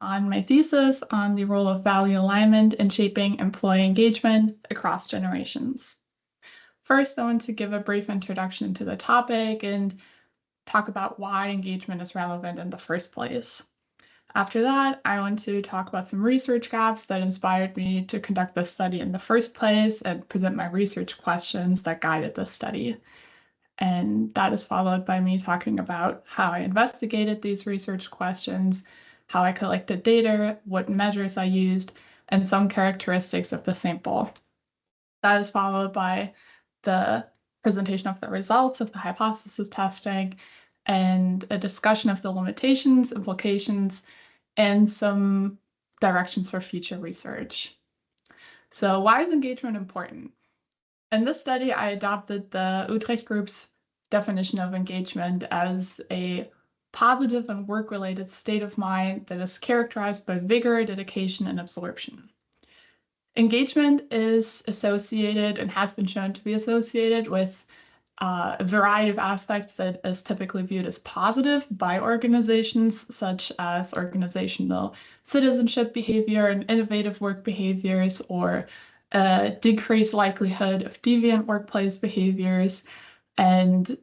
on my thesis on the role of value alignment in shaping employee engagement across generations. First, I want to give a brief introduction to the topic and talk about why engagement is relevant in the first place. After that, I want to talk about some research gaps that inspired me to conduct this study in the first place and present my research questions that guided this study. And that is followed by me talking about how I investigated these research questions, how I collected data, what measures I used, and some characteristics of the sample. That is followed by the presentation of the results of the hypothesis testing and a discussion of the limitations, implications, and some directions for future research. So why is engagement important? In this study, I adopted the Utrecht Group's definition of engagement as a positive and work-related state of mind that is characterized by vigor, dedication, and absorption. Engagement is associated and has been shown to be associated with a variety of aspects that is typically viewed as positive by organizations, such as organizational citizenship behavior and innovative work behaviors, or a decreased likelihood of deviant workplace behaviors. And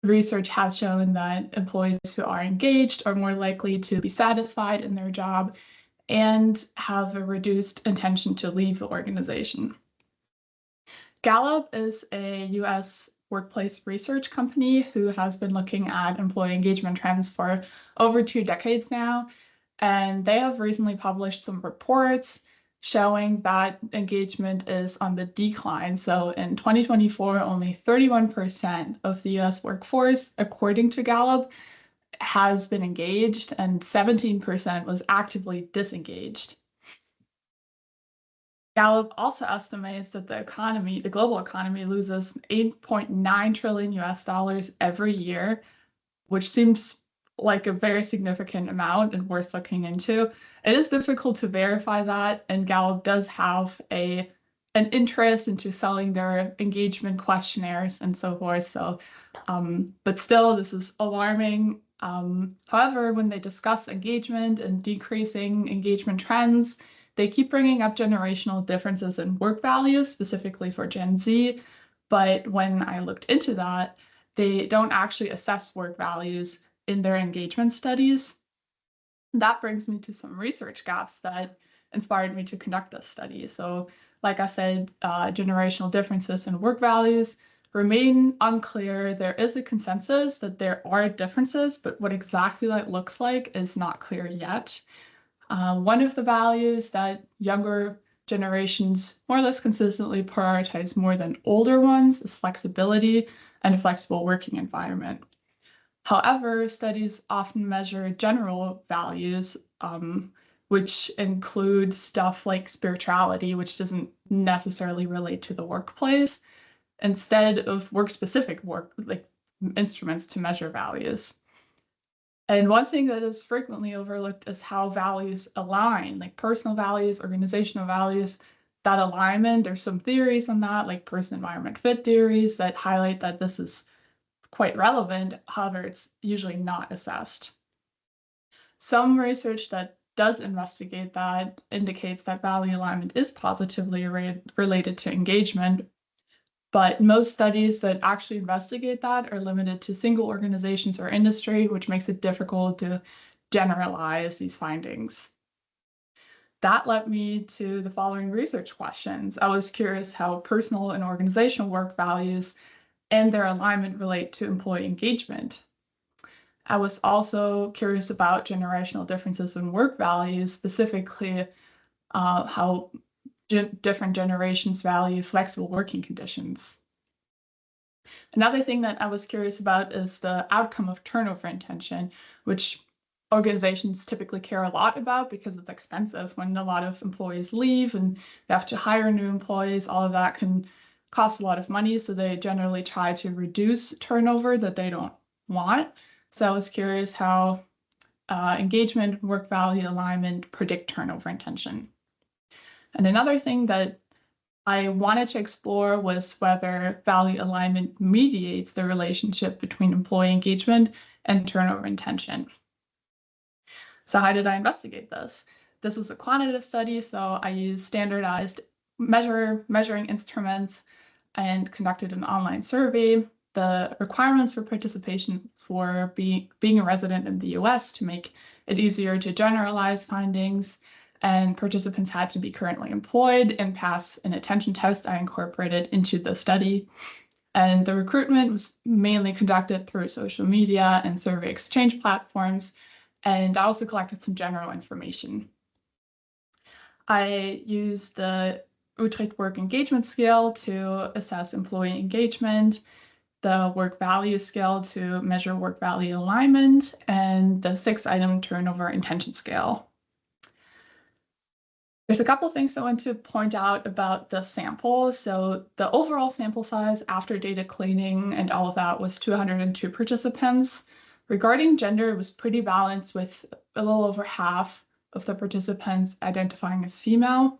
research has shown that employees who are engaged are more likely to be satisfied in their job and have a reduced intention to leave the organization. Gallup is a US workplace research company who has been looking at employee engagement trends for over 2 decades now, and they have recently published some reports showing that engagement is on the decline. So in 2024, only 31% of the US workforce, according to Gallup, has been engaged, and 17% was actively disengaged. Gallup also estimates that the global economy loses $8.9 trillion US every year, which seems like a very significant amount and worth looking into. It is difficult to verify that, and Gallup does have an interest into selling their engagement questionnaires and so forth. So, but still, this is alarming. However, when they discuss engagement and decreasing engagement trends, they keep bringing up generational differences in work values, specifically for Gen Z. But when I looked into that, they don't actually assess work values in their engagement studies. That brings me to some research gaps that inspired me to conduct this study. So, like I said, generational differences in work values remain unclear. There is a consensus that there are differences, but what exactly that looks like is not clear yet. One of the values that younger generations more or less consistently prioritize more than older ones is flexibility and a flexible working environment. However, studies often measure general values, which include stuff like spirituality, which doesn't necessarily relate to the workplace, instead of work-specific instruments to measure values. And one thing that is frequently overlooked is how values align, like personal values, organizational values, that alignment. There's some theories on that, like person-environment fit theories, that highlight that this is quite relevant. However, it's usually not assessed. Some research that does investigate that indicates that value alignment is positively related to engagement, but most studies that actually investigate that are limited to single organizations or industry, which makes it difficult to generalize these findings. That led me to the following research questions. I was curious how personal and organizational work values and their alignment relate to employee engagement. I was also curious about generational differences in work values, specifically how different generations value flexible working conditions. Another thing that I was curious about is the outcome of turnover intention, which organizations typically care a lot about because it's expensive. When a lot of employees leave and they have to hire new employees, all of that can cost a lot of money, so they generally try to reduce turnover that they don't want. So I was curious how engagement, work value alignment predict turnover intention. And another thing that I wanted to explore was whether value alignment mediates the relationship between employee engagement and turnover intention. So how did I investigate this? This was a quantitative study, so I used standardized measuring instruments and conducted an online survey. The requirements for participation for being a resident in the US to make it easier to generalize findings, and participants had to be currently employed and pass an attention test I incorporated into the study. And the recruitment was mainly conducted through social media and survey exchange platforms, and I also collected some general information. I used the Utrecht Work Engagement Scale to assess employee engagement, the work value scale to measure work value alignment, and the 6-item turnover intention scale. There's a couple things I want to point out about the sample. So the overall sample size after data cleaning and all of that was 202 participants. Regarding gender, it was pretty balanced, with a little over half of the participants identifying as female.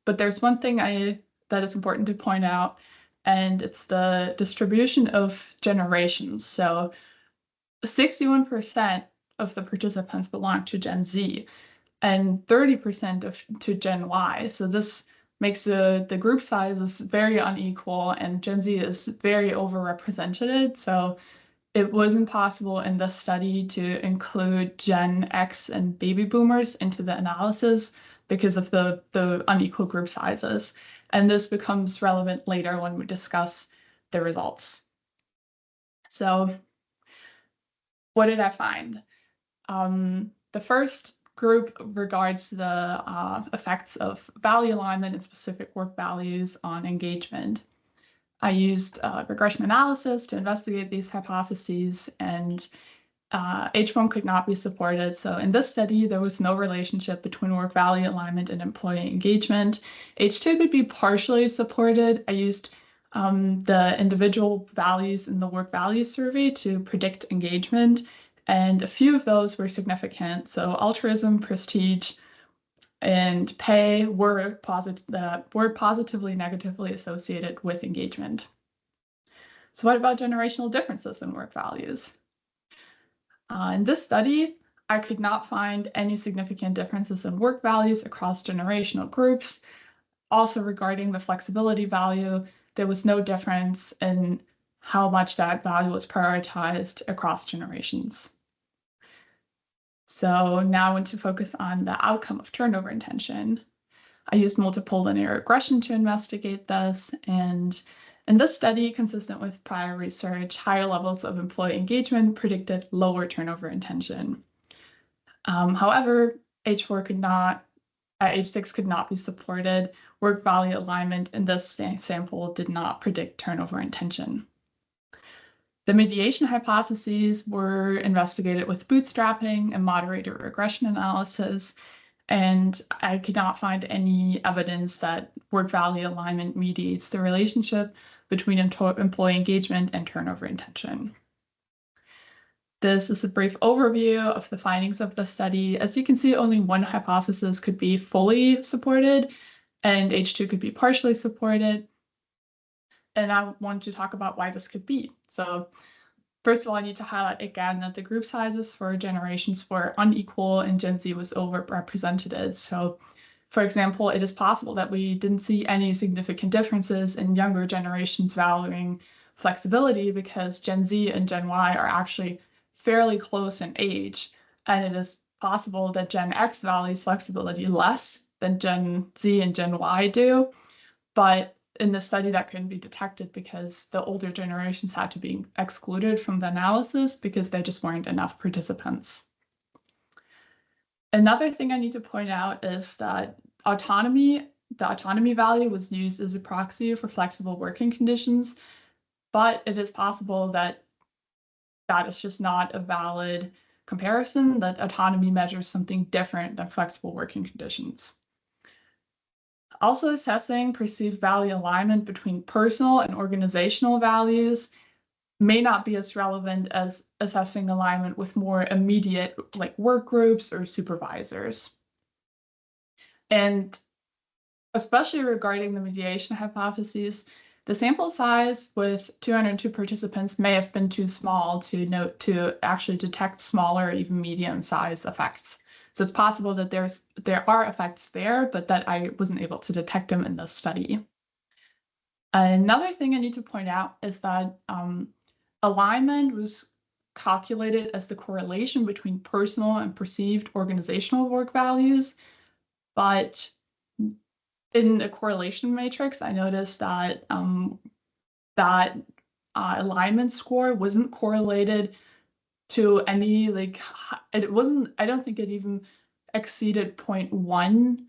But there's one thing that is important to point out, and it's the distribution of generations. So 61% of the participants belong to Gen Z, and 30% to Gen Y. So this makes the group sizes very unequal, and Gen Z is very overrepresented. So it wasn't possible in this study to include Gen X and baby boomers into the analysis because of the unequal group sizes. And this becomes relevant later when we discuss the results. So what did I find? The first group regards the effects of value alignment and specific work values on engagement. I used regression analysis to investigate these hypotheses, and H1 could not be supported. So in this study, there was no relationship between work value alignment and employee engagement. H2 could be partially supported. I used the individual values in the work value survey to predict engagement, and a few of those were significant. So altruism, prestige, and pay were positively, negatively associated with engagement. So what about generational differences in work values? In this study, I could not find any significant differences in work values across generational groups. Also, regarding the flexibility value, there was no difference in how much that value was prioritized across generations. So now I want to focus on the outcome of turnover intention. I used multiple linear regression to investigate this, and in this study, consistent with prior research, higher levels of employee engagement predicted lower turnover intention. However, H6 could not be supported. Work value alignment in this sample did not predict turnover intention. The mediation hypotheses were investigated with bootstrapping and moderated regression analysis, and I could not find any evidence that work value alignment mediates the relationship between employee engagement and turnover intention. This is a brief overview of the findings of the study. As you can see, only one hypothesis could be fully supported, and H2 could be partially supported. And I want to talk about why this could be. So first of all, I need to highlight again that the group sizes for generations were unequal and Gen Z was overrepresented. So for example, it is possible that we didn't see any significant differences in younger generations valuing flexibility because Gen Z and Gen Y are actually fairly close in age. And it is possible that Gen X values flexibility less than Gen Z and Gen Y do. But in the study, that couldn't be detected because the older generations had to be excluded from the analysis because there just weren't enough participants. Another thing I need to point out is that the autonomy value was used as a proxy for flexible working conditions, but it is possible that that is just not a valid comparison, that autonomy measures something different than flexible working conditions. Also, assessing perceived value alignment between personal and organizational values may not be as relevant as assessing alignment with more immediate, like work groups or supervisors. And especially regarding the mediation hypotheses, the sample size with 202 participants may have been too small to actually detect smaller, even medium-sized effects So it's possible that there are effects there, but that I wasn't able to detect them in this study. Another thing I need to point out is that alignment was calculated as the correlation between personal and perceived organizational work values, but in a correlation matrix, I noticed that that alignment score wasn't correlated to any, like, it wasn't, I don't think it even exceeded 0.1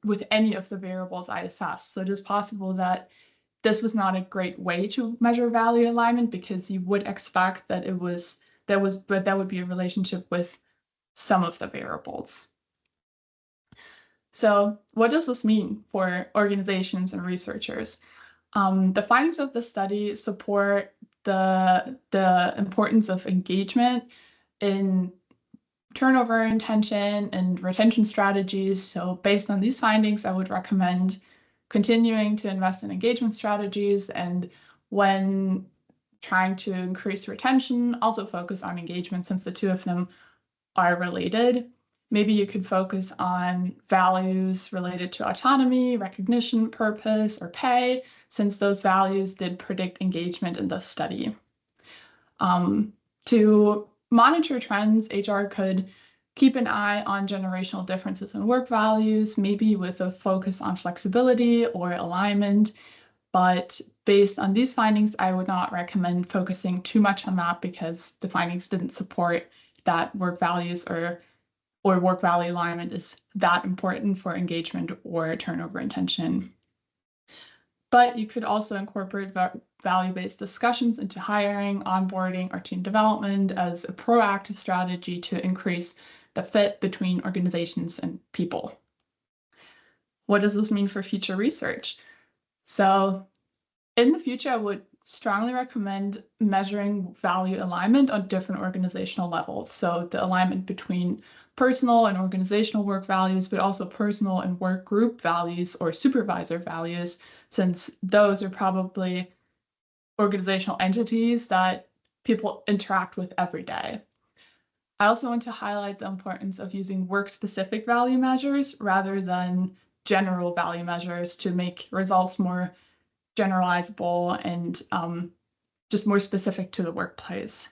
with any of the variables I assessed. So it is possible that this was not a great way to measure value alignment, because you would expect that but that would be a relationship with some of the variables. So what does this mean for organizations and researchers? The findings of the study support the importance of engagement in turnover intention and retention strategies. So based on these findings, I would recommend continuing to invest in engagement strategies, and when trying to increase retention, also focus on engagement, since the two of them are related. Maybe you could focus on values related to autonomy, recognition, purpose, or pay, since those values did predict engagement in this study. To monitor trends, HR could keep an eye on generational differences in work values, maybe with a focus on flexibility or alignment. But based on these findings, I would not recommend focusing too much on that, because the findings didn't support that work values or work value alignment is that important for engagement or turnover intention. But you could also incorporate value-based discussions into hiring, onboarding, or team development as a proactive strategy to increase the fit between organizations and people. What does this mean for future research? So in the future, I would strongly recommend measuring value alignment on different organizational levels. So the alignment between personal and organizational work values, but also personal and work group values or supervisor values, since those are probably organizational entities that people interact with every day. I also want to highlight the importance of using work-specific value measures rather than general value measures to make results more generalizable and just more specific to the workplace.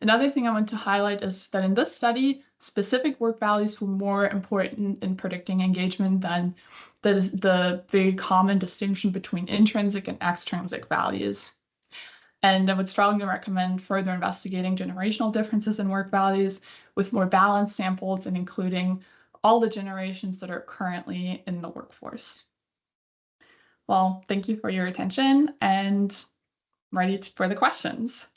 Another thing I want to highlight is that in this study, specific work values were more important in predicting engagement than the very common distinction between intrinsic and extrinsic values. And I would strongly recommend further investigating generational differences in work values with more balanced samples and including all the generations that are currently in the workforce. Well, thank you for your attention, and I'm ready for the questions.